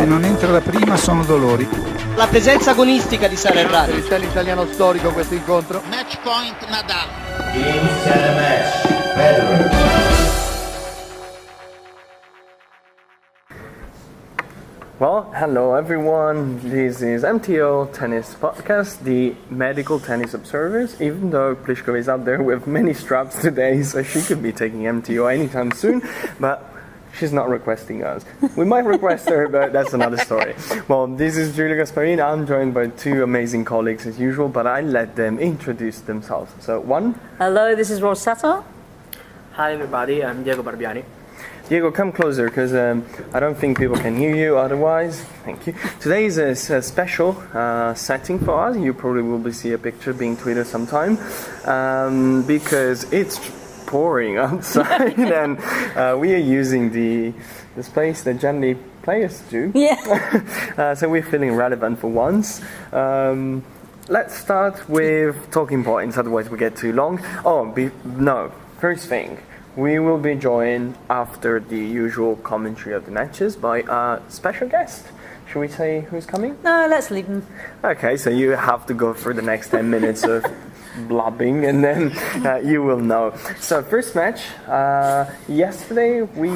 Se non entra da prima sono dolori. La presenza agonistica di Sara Errani. L'italiano storico questo incontro. Match point Nadal. Inizia il match. Federer. Well, hello everyone. This is MTO Tennis Podcast, the medical tennis observers. Even though Pliskova is out there with many straps today, so she could be taking MTO anytime soon, but she's not requesting us. We might request her, but that's another story. Well, this is Giulio Gasparini. I'm joined by two amazing colleagues as usual, but I let them introduce themselves. So, one. Hello, this is Rosetta. Hi everybody, I'm Diego Barbiani. Diego, come closer, because I don't think people can hear you otherwise. Thank you. Today is a special setting for us. You probably will see a picture being tweeted sometime, because it's pouring outside and we are using this place that generally players do. Yeah. So we're feeling relevant for once. Let's start with talking points, otherwise we get too long. First thing. We will be joined after the usual commentary of the matches by a special guest. Should we say who's coming? No, let's leave them. Okay, so you have to go through the next 10 minutes of blabbing and then you will know. So first match, yesterday we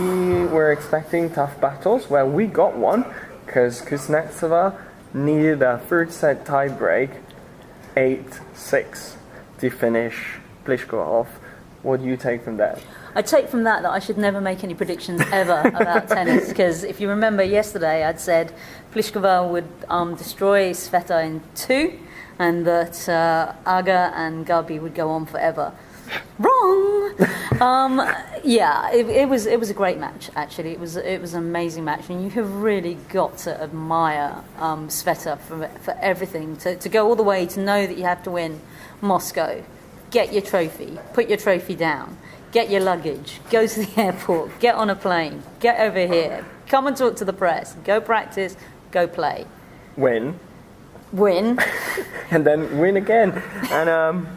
were expecting tough battles. Well, we got one because Kuznetsova needed a third set tie break, 8-6 to finish Pliskova off. What do you take from that? I take from that I should never make any predictions ever about tennis, because if you remember yesterday I'd said Pliskova would destroy Sveta in 2 and that Aga and Gabi would go on forever. Wrong! It was a great match actually. It was an amazing match, and you have really got to admire Sveta for everything. To go all the way to know that you have to win Moscow, get your trophy, put your trophy down, get your luggage, go to the airport, get on a plane, get over here, come and talk to the press, go practice, go play. Win. And then win again. And,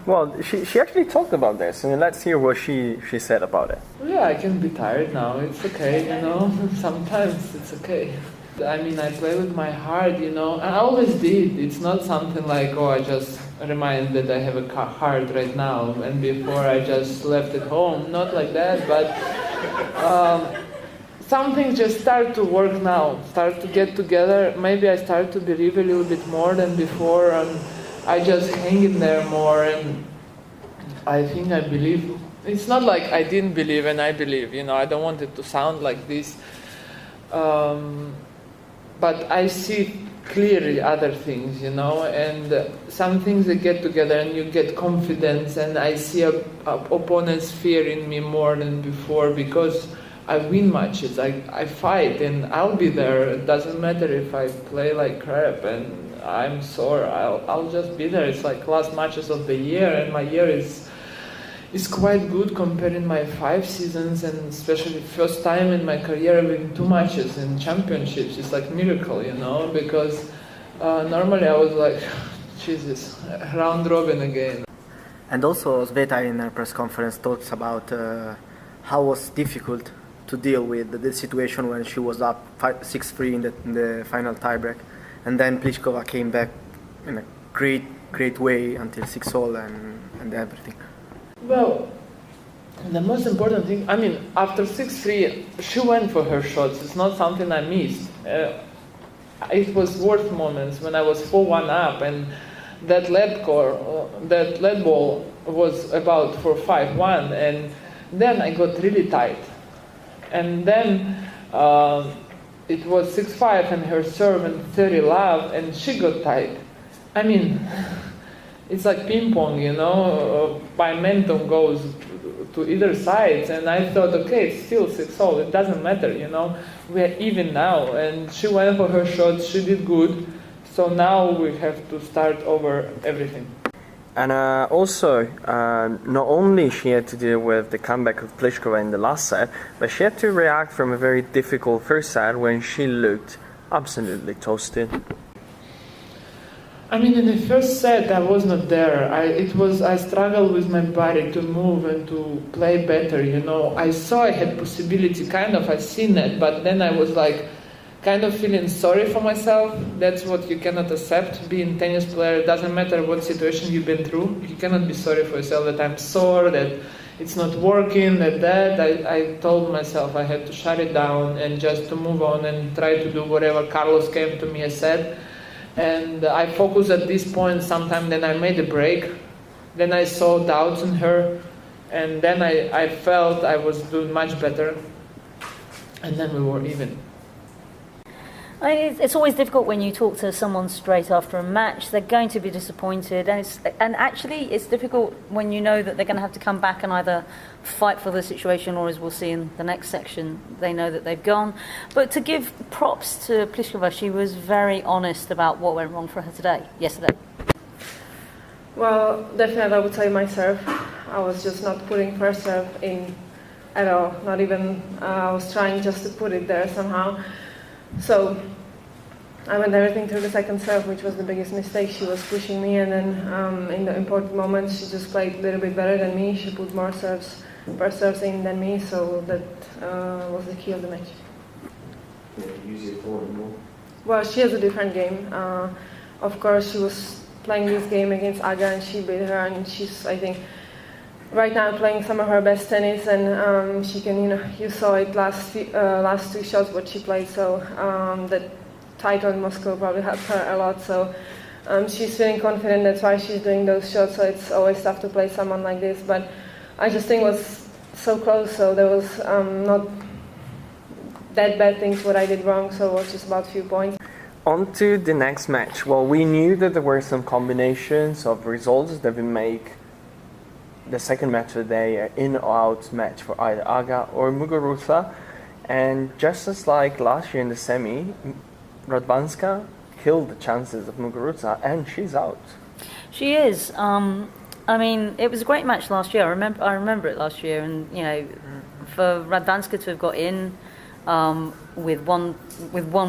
she actually talked about this. And let's hear what she said about it. Yeah, I can be tired now. It's okay, Sometimes it's okay. I mean, I play with my heart, I always did. It's not something like, I just remind that I have a heart right now, and before I just left it home. Not like that, but some things just start to work now, start to get together. Maybe I start to believe a little bit more than before, and I just hang in there more, and I think I believe. It's not like I didn't believe and I believe, I don't want it to sound like this. But I see clearly other things, and some things that get together and you get confidence, and I see opponent's fear in me more than before, because I win matches, I fight, and I'll be there. It doesn't matter if I play like crap and I'm sore, I'll just be there. It's like last matches of the year, and my year is quite good comparing my 5 seasons, and especially first time in my career winning 2 matches in championships. It's like miracle, because normally I was like, Jesus, round robin again. And also Sveta in her press conference talks about how it was difficult to deal with the situation when she was up 6-3 in the final tiebreak, and then Pliskova came back in a great way until 6-all and everything. Well, the most important thing, after 6-3, she went for her shots. It's not something I missed. It was worth moments when I was 4-1 up, and that lead ball was about for 5-1, and then I got really tight. And then it was 6-5 and her serve and 30 love, and she got tight. It's like ping pong, momentum goes to either side, and I thought, okay, it's still 6-all, it doesn't matter, we're even now, and she went for her shots, she did good, so now we have to start over everything. And also, not only she had to deal with the comeback of Pliskova in the last set, but she had to react from a very difficult first set when she looked absolutely toasted. In the first set, I was not there. I struggled with my body to move and to play better, I saw I had possibility, I seen it, but then I was like, kind of feeling sorry for myself. That's what you cannot accept. Being a tennis player, it doesn't matter what situation you've been through. You cannot be sorry for yourself that I'm sore, that it's not working, that. I told myself I had to shut it down and just to move on and try to do whatever Carlos came to me and said. And I focused at this point. Sometime then I made a break. Then I saw doubts in her. And then I felt I was doing much better. And then we were even. It's always difficult when you talk to someone straight after a match. They're going to be disappointed, and actually it's difficult when you know that they're going to have to come back and either fight for the situation, or, as we'll see in the next section, they know that they've gone. But to give props to Pliskova, she was very honest about what went wrong for her yesterday. Well, definitely I would say my serve. I was just not putting first serve in at all. Not even, I was trying just to put it there somehow. So I went everything through the second serve, which was the biggest mistake. She was pushing me, and then in the important moments, she just played a little bit better than me. She put more serves, first serves in than me, so that was the key of the match. Use your forward more. Well, she has a different game. Of course, she was playing this game against Aga, and she beat her, and she's, I think, right now playing some of her best tennis, and she can, you saw it last two shots what she played, so that title in Moscow probably helped her a lot, so she's feeling confident, that's why she's doing those shots, so it's always tough to play someone like this, but I just think it was so close, so there was not that bad things what I did wrong, so it was just about a few points. On to the next match. Well, we knew that there were some combinations of results that would make the second match of the day an in or out match for either Aga or Muguruza, and just as like last year in the semi, Radwanska killed the chances of Muguruza, and she's out. She is. I mean, it was a great match last year. I remember it last year, and for Radwanska to have got in with one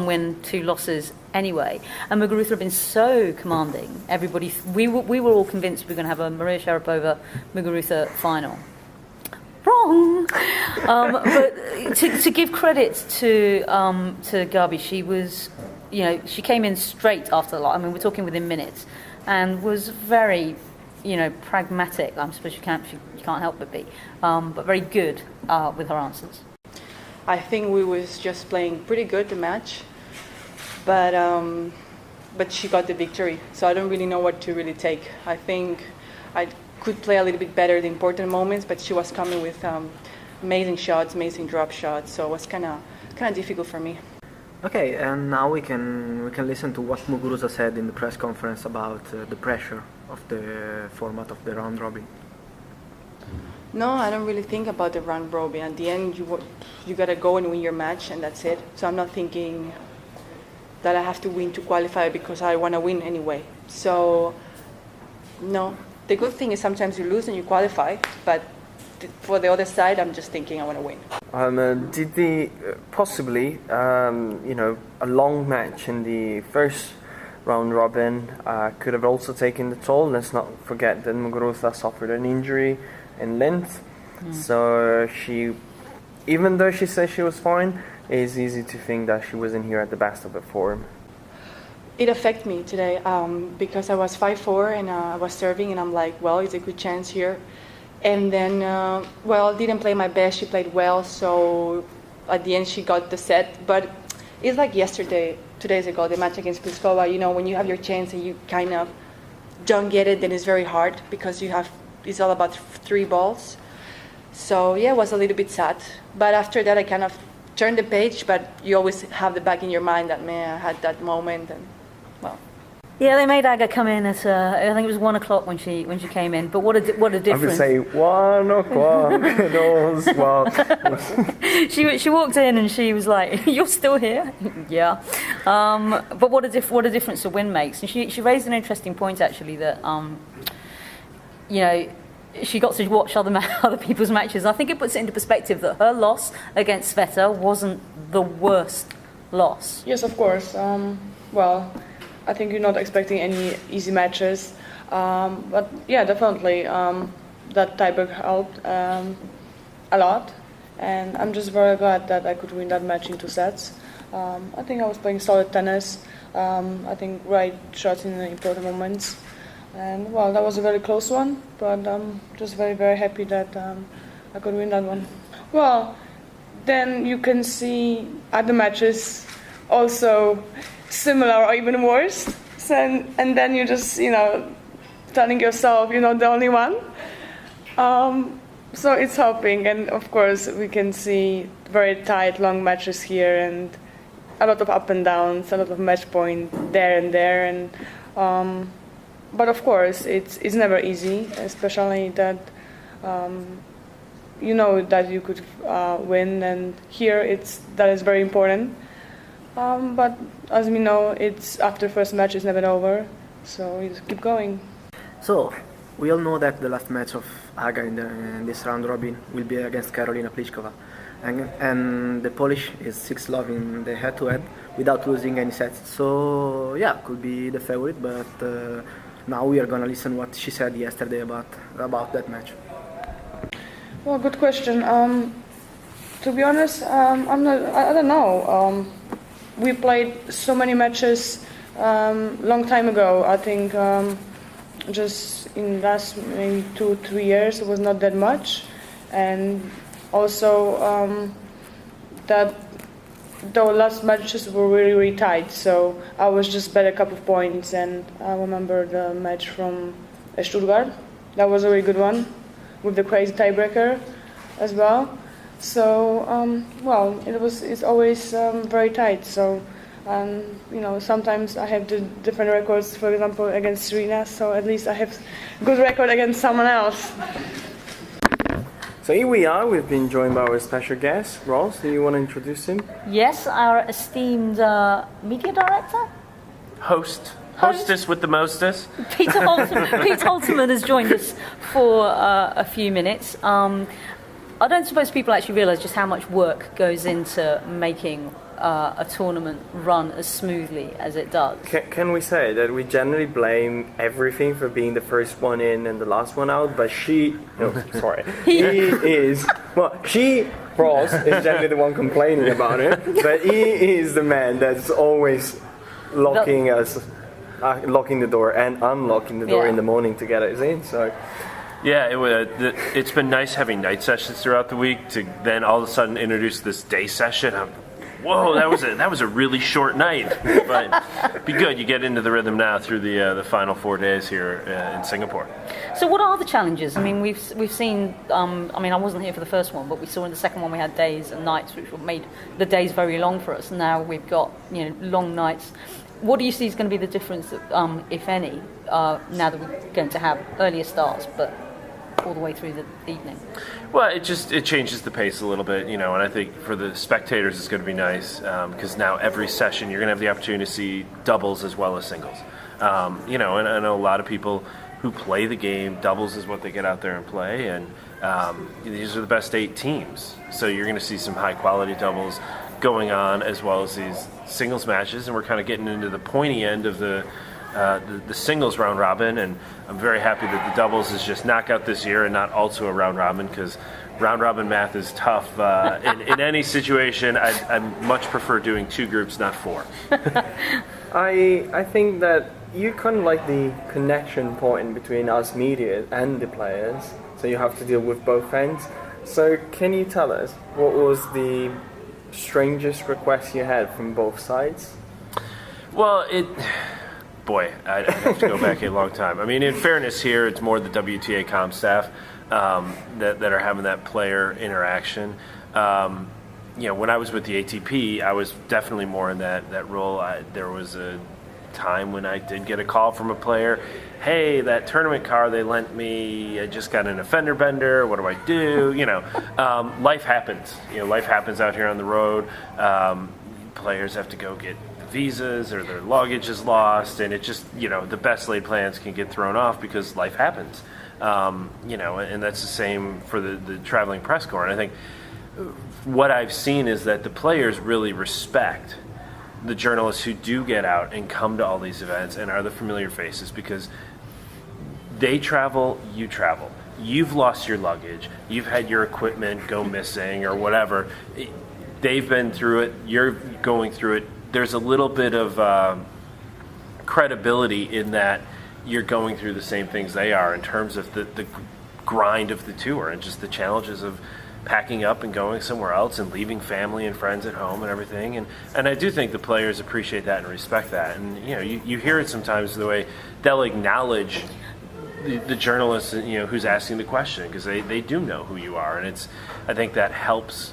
win, 2 losses anyway, and Muguruza had been so commanding. Everybody, we were all convinced we were going to have a Maria Sharapova Muguruza final. Wrong. But to give credit to Gabi, she was, she came in straight after the lot. I mean, we're talking within minutes, and was very, pragmatic. I suppose you can't help but be, but very good with her answers. I think we was just playing pretty good the match, but she got the victory. So I don't really know what to really take. I think I could play a little bit better the important moments, but she was coming with amazing shots, amazing drop shots. So it was kind of difficult for me. Okay, and now we can listen to what Muguruza said in the press conference about the pressure of the format of the round robin. No, I don't really think about the round robin. At the end, you gotta go and win your match, and that's it. So I'm not thinking that I have to win to qualify because I want to win anyway. So no, the good thing is sometimes you lose and you qualify, but for the other side, I'm just thinking I want to win. Did the possibly a long match in the first round robin could have also taken the toll? Let's not forget that Muguruza suffered an injury in length, so she, even though she says she was fine, it's easy to think that she wasn't here at the best of her form. It affected me today because I was 5-4 and I was serving, and I'm like, well, it's a good chance here. And then, didn't play my best. She played well, so at the end she got the set. But it's like 2 days ago, the match against Pliskova. When you have your chance and you kind of don't get it, then it's very hard because it's all about 3 balls. So yeah, it was a little bit sad. But after that, I kind of turned the page. But you always have the back in your mind that, man, I had that moment, and well. Yeah, they made Aga come in at I think it was 1 o'clock when she came in. But what a difference! I would say 1 o'clock. She walked in and she was like, "You're still here?" Yeah. But what a difference a win makes. And she raised an interesting point actually that she got to watch other people's matches. I think it puts it into perspective that her loss against Sveta wasn't the worst loss. Yes, of course. I think you're not expecting any easy matches. But yeah, definitely that tiebreak helped a lot. And I'm just very glad that I could win that match in 2 sets. I think I was playing solid tennis. I think right shots in the important moments. And well, that was a very close one, but I'm just very, very happy that I could win that one. Well, then you can see other matches also similar or even worse. And then you just, telling yourself you're not the only one. So it's helping. And of course, we can see very tight, long matches here and a lot of up and downs, a lot of match point there and there. And but of course, it's never easy, especially that that you could win, and here that is very important. But as we know, it's after first match is never over, so you just keep going. So we all know that the last match of Aga in this round robin will be against Karolina Pliskova, and the Polish is 6-love in the head-to-head without losing any sets. So yeah, could be the favorite, but now we are gonna listen what she said yesterday about that match. Well, good question. To be honest, I don't know. We played so many matches long time ago. I think just in last maybe 2-3 years it was not that much, and also that the last matches were really, really tight. So I was just bet a couple of points, and I remember the match from Stuttgart. That was a really good one, with the crazy tiebreaker as well. So it's always very tight. So sometimes I have the different records, for example against Serena, so at least I have good record against someone else. So here we are, we've been joined by our special guest. Ross, do you want to introduce him? Yes, our esteemed media director? Hostess with the mostess. Pete Holterman has joined us for a few minutes. I don't suppose people actually realise just how much work goes into making a tournament run as smoothly as it does. Can we say that we generally blame everything for being the first one in and the last one out, but Ross is generally the one complaining about it, but he is the man that's always locking the door and unlocking the door in the morning to get us in. So yeah, it's been nice having night sessions throughout the week to then all of a sudden introduce this day session. Whoa, that was a really short night, but be good. You get into the rhythm now through the final 4 days here in Singapore. So what are the challenges? I mean, we've seen. I wasn't here for the first one, but we saw in the second one we had days and nights, which made the days very long for us. Now we've got long nights. What do you see is going to be the difference, if any, now that we're going to have earlier starts, but all the way through the evening? Well, it changes the pace a little bit, and I think for the spectators it's going to be nice because now every session you're going to have the opportunity to see doubles as well as singles. And I know a lot of people who play the game, doubles is what they get out there and play, and these are the best 8 teams. So you're going to see some high quality doubles going on as well as these singles matches, and we're kind of getting into the pointy end of the singles round robin, and I'm very happy that the doubles is just knockout this year and not also a round robin, because round robin math is tough in any situation. I much prefer doing 2 groups, not 4. I think that you kind of like the connection point between us media and the players, so you have to deal with both ends. So can you tell us what was the strangest request you had from both sides? Well, I'd have to go back a long time. I mean, in fairness here, it's more the WTA comm staff that are having that player interaction. When I was with the ATP, I was definitely more in that role. There was a time when I did get a call from a player, hey, that tournament car they lent me, I just got in a fender bender, what do I do? Life happens. Life happens out here on the road. Players have to go get visas or their luggage is lost, and it just, the best laid plans can get thrown off because life happens. And that's the same for the traveling press corps. And I think what I've seen is that the players really respect the journalists who do get out and come to all these events and are the familiar faces, because they travel, you travel. You've lost your luggage, you've had your equipment go missing or whatever. they've been through it, you're going through it. There's a little bit of credibility in that you're going through the same things they are in terms of the grind of the tour and just the challenges of packing up and going somewhere else and leaving family and friends at home and everything. And I do think the players appreciate that and respect that. And, you hear it sometimes the way they'll acknowledge the journalist, who's asking the question, because they do know who you are. And I think that helps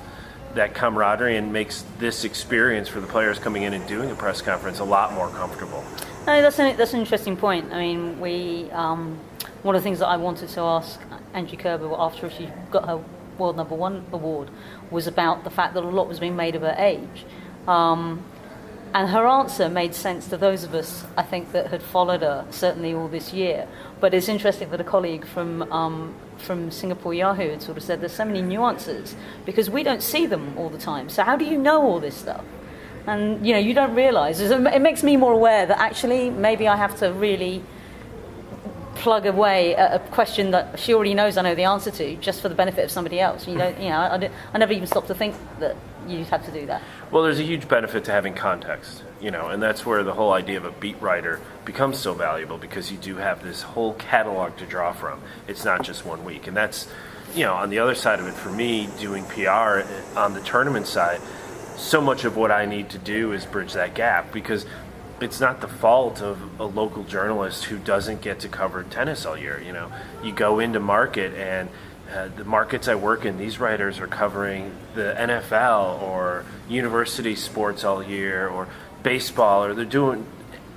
that camaraderie and makes this experience for the players coming in and doing a press conference a lot more comfortable. No, that's an interesting point. I mean, one of the things that I wanted to ask Angie Kerber after she got her World Number One award was about the fact that a lot was being made of her age. And her answer made sense to those of us, I think, that had followed her, certainly all this year. But it's interesting that a colleague from Singapore Yahoo had sort of said there's so many nuances because we don't see them all the time. So how do you know all this stuff? And, you don't realise. It makes me more aware that actually maybe I have to really plug away a question that she already knows I know the answer to just for the benefit of somebody else. I never even stopped to think that you have to do that. Well, there's a huge benefit to having context, and that's where the whole idea of a beat writer becomes so valuable because you do have this whole catalog to draw from. It's not just 1 week. And that's, on the other side of it, for me, doing PR on the tournament side, so much of what I need to do is bridge that gap because it's not the fault of a local journalist who doesn't get to cover tennis all year. You go into market and the markets I work in, these writers are covering the NFL or university sports all year or baseball, or they're doing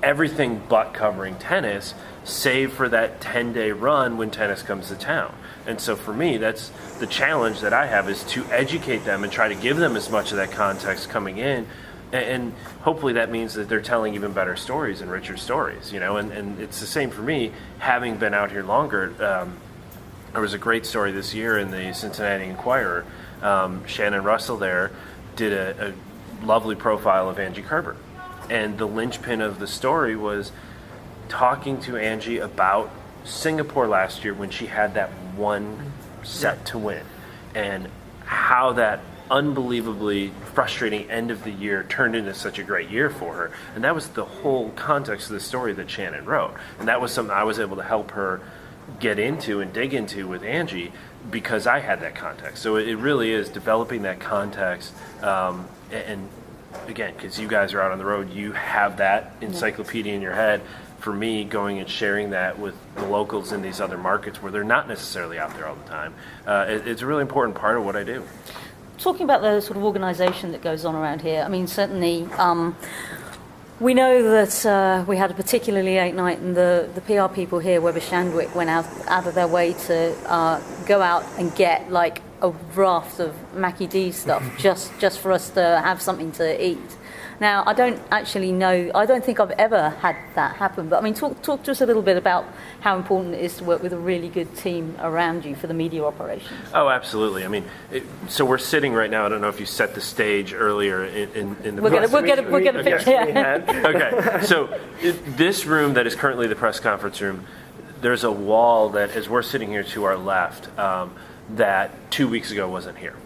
everything but covering tennis, save for that 10-day run when tennis comes to town. And so for me, that's the challenge that I have, is to educate them and try to give them as much of that context coming in. And hopefully that means that they're telling even better stories and richer stories, and it's the same for me, having been out here longer. There was a great story this year in the Cincinnati Enquirer. Shannon Russell there did a lovely profile of Angie Kerber. And the linchpin of the story was talking to Angie about Singapore last year when she had that one set to win, and how that unbelievably frustrating end of the year turned into such a great year for her. And that was the whole context of the story that Shannon wrote. And that was something I was able to help her get into and dig into with Angie because I had that context. So it really is developing that context. And again, because you guys are out on the road, you have that encyclopedia in your head. For me, going and sharing that with the locals in these other markets where they're not necessarily out there all the time, it's a really important part of what I do. Talking about the sort of organisation that goes on around here, I mean, certainly we know that we had a particularly late night, and the PR people here, Weber Shandwick, went out of their way to go out and get like a raft of Mackie D stuff just for us to have something to eat. Now, I don't actually know, I don't think I've ever had that happen, but I mean, talk to us a little bit about how important it is to work with a really good team around you for the media operations. Oh, absolutely. I mean, so we're sitting right now, I don't know if you set the stage earlier in the We'll get a picture. Yeah. Okay, so this room that is currently the press conference room, there's a wall that, as we're sitting here to our left, that 2 weeks ago wasn't here.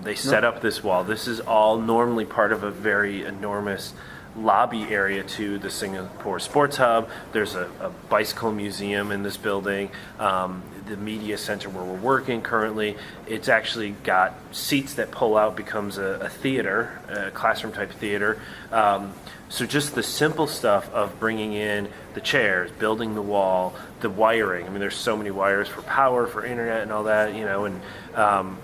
They set up this wall. This is all normally part of a very enormous lobby area to the Singapore Sports Hub. There's a bicycle museum in this building. The media center where we're working currently, it's actually got seats that pull out, becomes a theater, a classroom type theater. So just the simple stuff of bringing in the chairs, building the wall, the wiring. I mean, there's so many wires for power, for internet and all that, and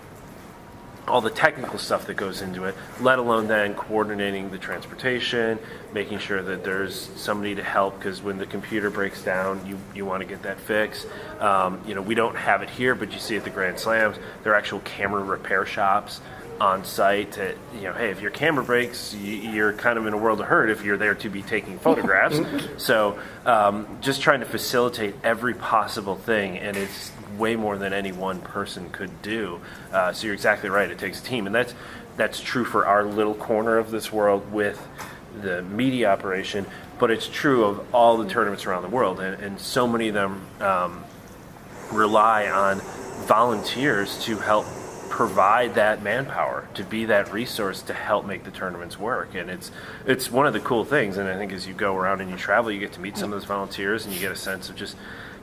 all the technical stuff that goes into it, let alone then coordinating the transportation, making sure that there's somebody to help, because when the computer breaks down, you want to get that fixed. We don't have it here, but you see at the Grand Slams, there are actual camera repair shops on site. Hey, if your camera breaks, you're kind of in a world of hurt if you're there to be taking photographs. So just trying to facilitate every possible thing, and it's way more than any one person could do. So you're exactly right, it takes a team, and that's true for our little corner of this world with the media operation, but it's true of all the tournaments around the world, and so many of them rely on volunteers to help provide that manpower, to be that resource to help make the tournaments work. And it's one of the cool things. And I think as you go around and you travel, you get to meet some of those volunteers, and you get a sense of just,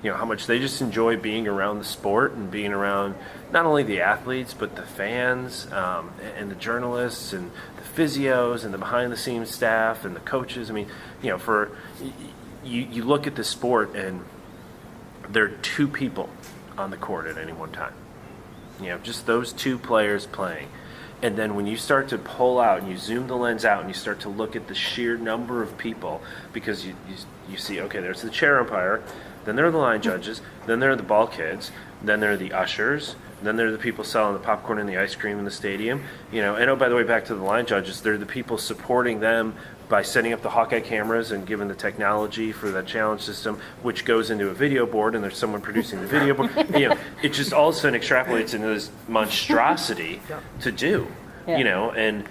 how much they just enjoy being around the sport and being around not only the athletes, but the fans and the journalists and the physios and the behind-the-scenes staff and the coaches. I mean, you look at the sport, and there are two people on the court at any one time. Just those two players playing. And then when you start to pull out and you zoom the lens out and you start to look at the sheer number of people, because you see, okay, there's the chair umpire, then there are the line judges, then there are the ball kids, then there are the ushers, then there are the people selling the popcorn and the ice cream in the stadium. And oh, by the way, back to the line judges, they're the people supporting them by setting up the Hawkeye cameras and giving the technology for the challenge system, which goes into a video board, and there's someone producing the video board. It just all of a sudden extrapolates into this monstrosity to do. And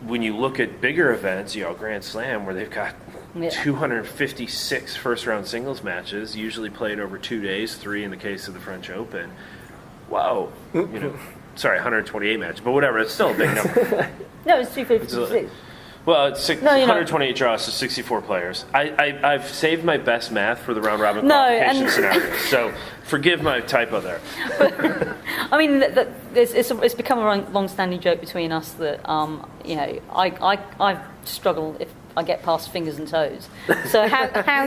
when you look at bigger events, Grand Slam, where they've got 256 first-round singles matches, usually played over 2 days, 3 in the case of the French Open. Whoa. Sorry, 128 matches, but whatever, it's still a big number. No, it's 256. Well, it's 128 draws, so 64 players. I've saved my best math for the round-robin qualification scenario, so forgive my typo there. But, I mean, it's become a long-standing joke between us that, I struggle if I get past fingers and toes. So how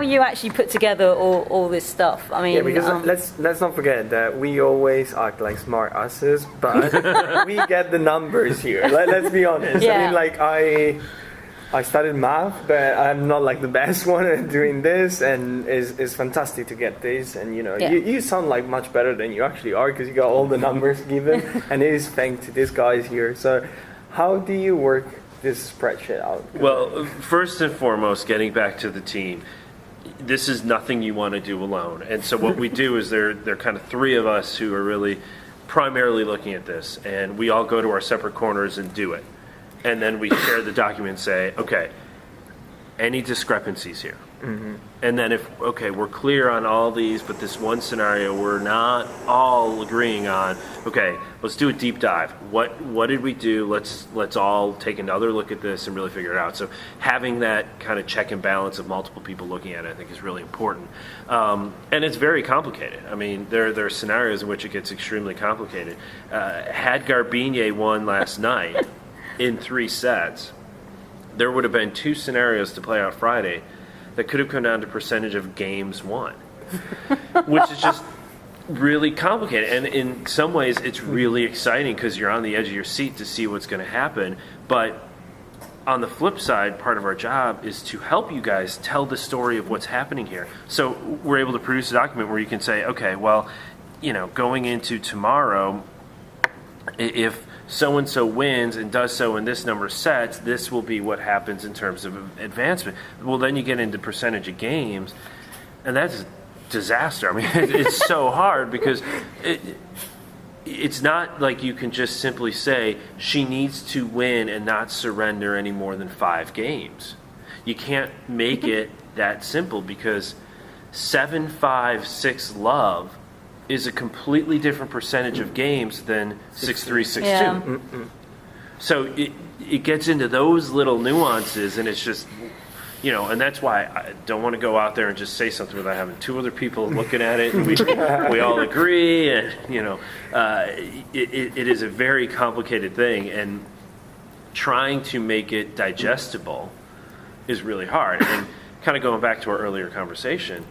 you actually put together all this stuff? I mean, because let's not forget that we always act like smart asses, but we get the numbers here. Let's be honest. Yeah. I mean, I studied math, but I'm not like the best one at doing this, and it's fantastic to get this. And you sound like much better than you actually are, because you got all the numbers given, and it is thanks to these guys here. So how do you work this spreadsheet out? Well, first and foremost, getting back to the team, this is nothing you want to do alone. And so what we do is there are kind of three of us who are really primarily looking at this, and we all go to our separate corners and do it. And then we share the document and say, okay, any discrepancies here? Mm-hmm. And then we're clear on all these, but this one scenario we're not all agreeing on, okay, let's do a deep dive. What did we do? Let's all take another look at this and really figure it out. So having that kind of check and balance of multiple people looking at it, I think, is really important. And it's very complicated. I mean, there are scenarios in which it gets extremely complicated. Had Garbiñe won last night in 3 sets, there would have been 2 scenarios to play out Friday that could have come down to percentage of games won, which is just really complicated. And in some ways, it's really exciting because you're on the edge of your seat to see what's going to happen. But on the flip side, part of our job is to help you guys tell the story of what's happening here. So we're able to produce a document where you can say, okay, well, going into tomorrow, if so-and-so wins and does so in this number of sets, this will be what happens in terms of advancement. Well, then you get into percentage of games, and that's a disaster. I mean, it's so hard because it's not like you can just simply say she needs to win and not surrender any more than 5 games. You can't make it that simple, because 7-5-6 love is a completely different percentage of games than 6-3, 6-2. Yeah. So it gets into those little nuances, and it's just, and that's why I don't want to go out there and just say something without having 2 other people looking at it, and we all agree, and, it is a very complicated thing, and trying to make it digestible is really hard. And kind of going back to our earlier conversation,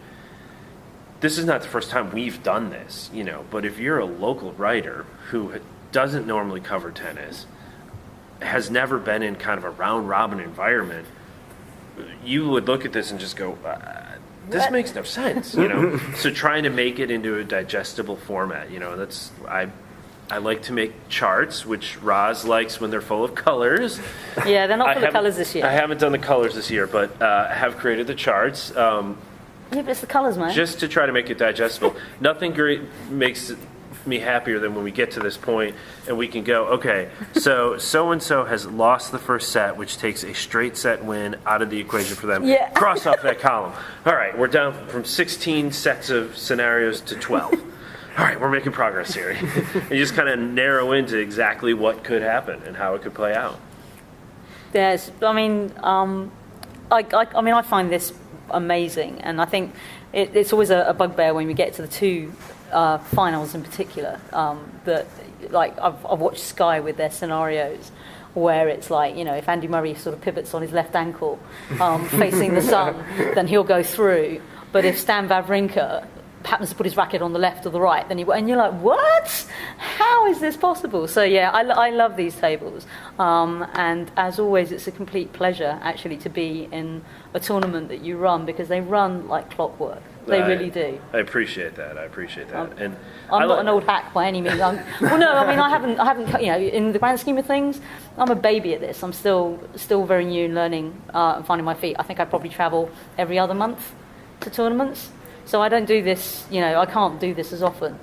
this is not the first time we've done this, but if you're a local writer who doesn't normally cover tennis, has never been in kind of a round-robin environment, you would look at this and just go, this makes no sense, So trying to make it into a digestible format, that's, I like to make charts, which Roz likes when they're full of colors. Yeah, they're not full of colors this year. I haven't done the colors this year, but I have created the charts. Yeah, but it's the colours, man. Just to try to make it digestible. Nothing great makes me happier than when we get to this point and we can go, okay, so-and-so has lost the first set, which takes a straight set win out of the equation for them. Yeah. Cross off that column. All right, we're down from 16 sets of scenarios to 12. all right, we're making progress here. And you just kind of narrow into exactly what could happen and how it could play out. Yes, I mean, I find this amazing, and I think it's always a bugbear when we get to the two finals in particular. That, like, I've watched Sky with their scenarios, where it's like, if Andy Murray sort of pivots on his left ankle, facing the sun, then he'll go through. But if Stan Wawrinka happens to put his racket on the left or the right, then and you're like, what? How is this possible? So yeah, I love these tables, and as always, it's a complete pleasure actually to be in a tournament that you run, because they run like clockwork. They really do. I appreciate that. And I'm not an old hack by any means. I haven't. In the grand scheme of things, I'm a baby at this. I'm still very new and learning and finding my feet. I think I probably travel every other month to tournaments. So I don't do this, I can't do this as often.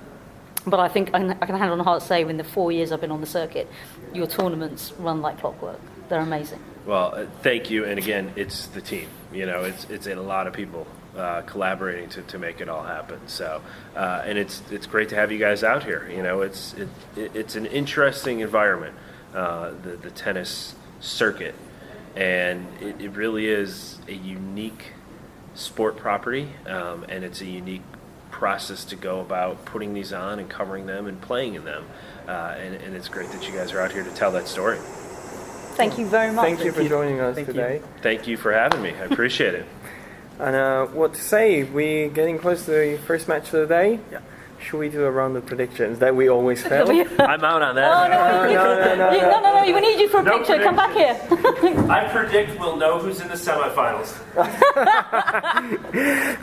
But I think I can hand on heart say, in the 4 years I've been on the circuit, your tournaments run like clockwork. They're amazing. Well, thank you. And again, it's the team. It's a lot of people collaborating to make it all happen. So, and it's great to have you guys out here. It's an interesting environment, the tennis circuit, and it really is a unique sport property, and it's a unique process to go about putting these on and covering them and playing in them, and it's great that you guys are out here to tell that story. Thank you very much. Thank you for joining us today. Thank you for having me. I appreciate it. And what to say? We're getting close to the first match of the day. Yeah. Should we do a round of predictions that we always fail? I'm out on that. No, we need you for a picture. Come back here. I predict we'll know who's in the semifinals.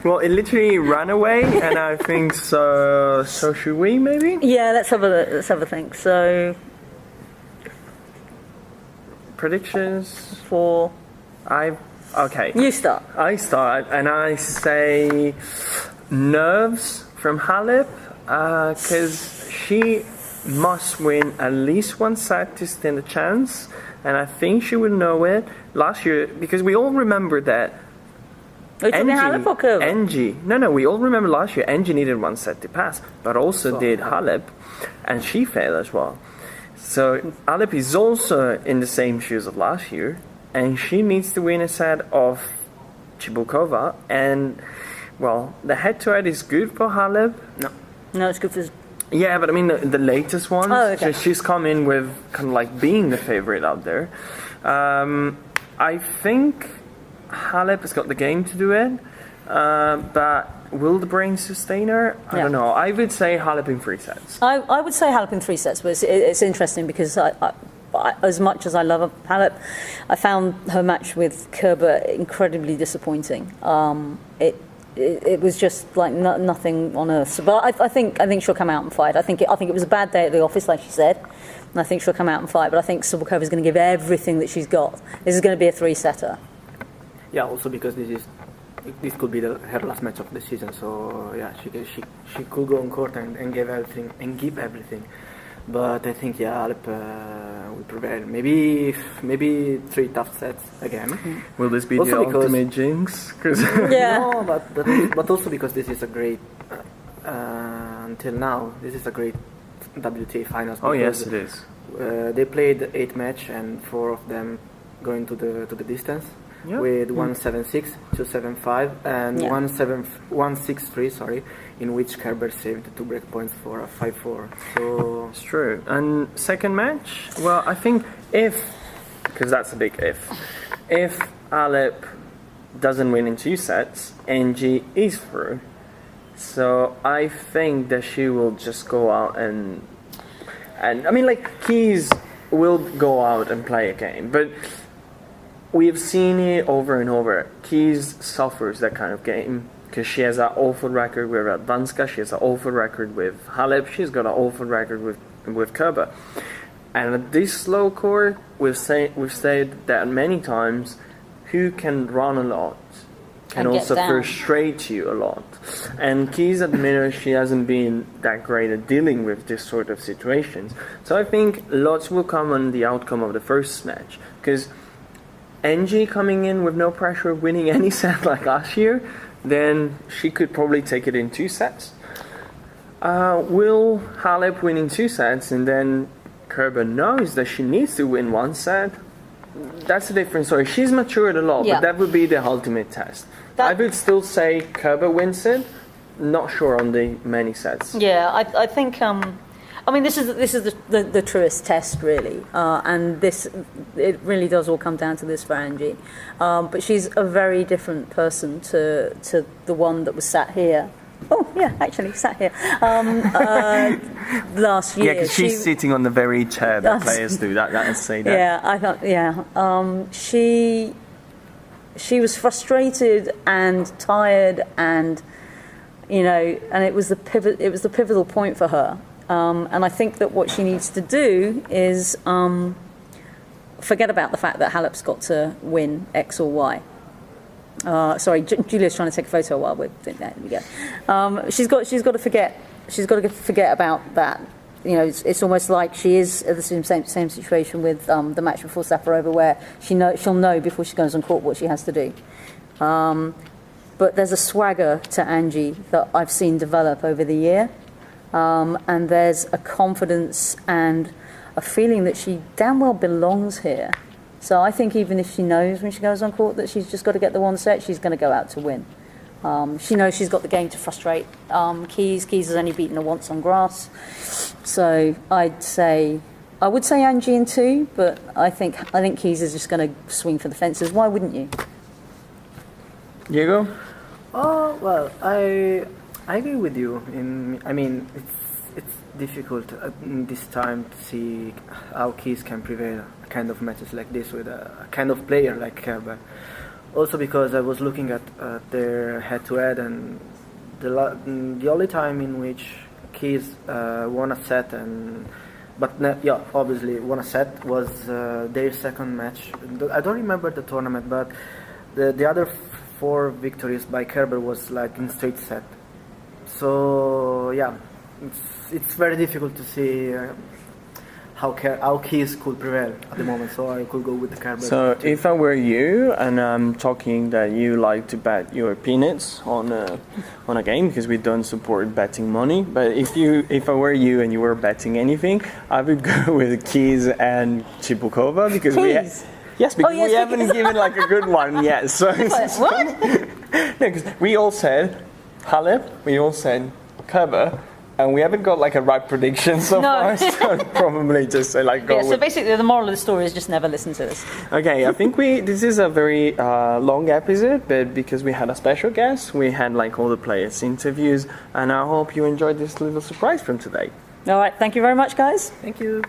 Well, it literally ran away, and I think so. So should we maybe? Yeah, let's have a think. So, predictions for okay. You start. I start, and I say nerves from Halep, because she must win at least one set to stand a chance, and I think she would know it last year, because we all remember that Halep or Kerber? No, we all remember last year Angie needed one set to pass, but also did Halep, and she failed as well. So Halep is also in the same shoes of last year, and she needs to win a set of Chibukova, and well, the head-to-head is good for Halep. No, it's good for... Yeah, but I mean the latest one. Oh, okay. She's come in with kind of like being the favorite out there. I think Halep has got the game to do it, but will the brain sustain her? I don't know. I would say Halep in 3 sets. I would say Halep in 3 sets, but it's interesting because I, as much as I love Halep, I found her match with Kerber incredibly disappointing. It was just like nothing on earth. So, but I think she'll come out and fight. I think it was a bad day at the office, like she said, and I think she'll come out and fight. But I think Sablikova is going to give everything that she's got. This is going to be a 3-setter. Yeah, also because this could be her last match of the season. So yeah, she could go on court and give everything. But I think Halep will prevail. Maybe 3 tough sets again. Will this be also the ultimate jinx? Yeah. No, but also because this is a great until now. This is a great WTA Finals. Oh yes, it is. They played 8 match and 4 of them going to the distance. Yeah. With 1-7-6, 2-7-5, and 1-6-3. Sorry, in which Kerber saved 2 break points for a 5-4. So it's true. And second match, well, I think because that's a big if Halep doesn't win in 2 sets, Angie is through. So I think that she will just go out and I mean, like, Keys will go out and play a game, but we've seen it over and over. Keys suffers that kind of game because she has an awful record with Radwanska, she has an awful record with Halep, she's got an awful record with Kerber. And at this slow court, we've said that many times, who can run a lot can also frustrate you a lot. And Keys at the minute, she hasn't been that great at dealing with this sort of situations. So I think lots will come on the outcome of the first match, because Angie coming in with no pressure of winning any set like last year, then she could probably take it in 2 sets. Will Halep win in 2 sets and then Kerber knows that she needs to win 1 set? That's a different story. She's matured a lot, Yeah. but that would be the ultimate test. I would still say Kerber wins it. Not sure on the many sets. Yeah, I think. I mean, this is the truest test, really, and it really does all come down to this for Angie. But she's a very different person to the one that was sat here. Oh, yeah, actually sat here last year. Yeah, because she's sitting on the very chair that players do. That say that. Yeah, I thought. Yeah, she was frustrated and tired, and and it was the pivot. It was the pivotal point for her. And I think that what she needs to do is forget about the fact that Halep's got to win X or Y. Sorry, Julia's trying to take a photo while we're doing that. There we go. She's got to forget. She's got to forget about that. It's almost like she is in the same situation with the match before Safarova, where she'll know before she goes on court what she has to do. But there's a swagger to Angie that I've seen develop over the year. And there's a confidence and a feeling that she damn well belongs here. So I think even if she knows when she goes on court that she's just got to get the 1 set, she's going to go out to win. She knows she's got the game to frustrate Keys. Keys has only beaten her once on grass. So I would say Angie in 2, but I think Keys is just going to swing for the fences. Why wouldn't you? Diego? Oh, well, I agree with you. I mean, it's difficult this time to see how Keys can prevail a kind of matches like this with a kind of player like Kerber. Also because I was looking at their head-to-head, and the only time in which Keys won a set obviously won a set was their second match. I don't remember the tournament, but the other 4 victories by Kerber was like in straight set. So yeah, it's very difficult to see how Keys could prevail at the moment. So I could go with the Kerber. So if I were you, and I'm talking that you like to bet your peanuts on a game, because we don't support betting money. But if I were you and you were betting anything, I would go with Keys and Chipukova, because we haven't given like a good one yet. So What? No, because we all said Halep, we all said Kerber, and we haven't got like a right prediction so far. So probably just say like go. Yeah. So basically, the moral of the story is just never listen to us. Okay, I think this is a very long episode, but because we had a special guest, we had like all the players' interviews, and I hope you enjoyed this little surprise from today. All right. Thank you very much, guys. Thank you.